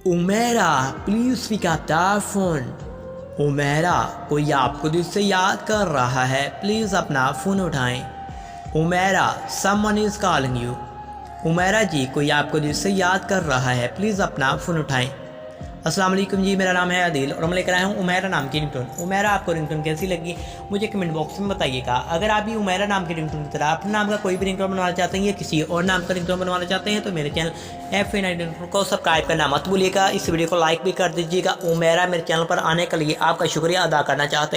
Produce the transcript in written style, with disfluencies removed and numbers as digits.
Umera please pick up the phone. Umera कोई आपको दिल से याद कर रहा है, प्लीज़ अपना फ़ोन उठाएं। Umera someone is calling you. Umera ji कोई आपको दिल से याद कर रहा है, प्लीज़ अपना फ़ोन उठाएं। अस्सलाम वालेकुम जी, मेरा नाम है आदिल और मैं लेकर आया हूँ उमेरा नाम की रिंगटोन। उमेरा आपको रिंगटोन कैसी लगी मुझे कमेंट बॉक्स में बताइएगा। अगर आप भी उमेरा नाम की रिंगटोन की तरह अपने नाम का कोई भी रिंगटोन बनवाना चाहते हैं या किसी और नाम का रिंगटोन बनवाना चाहते हैं तो मेरे चैनल FA9 को सब्सक्राइब करना मत भूलिएगा। इस वीडियो को लाइक भी कर दीजिएगा। उमेरा मेरे चैनल पर आने के लिए आपका शुक्रिया अदा करना चाहते हैं।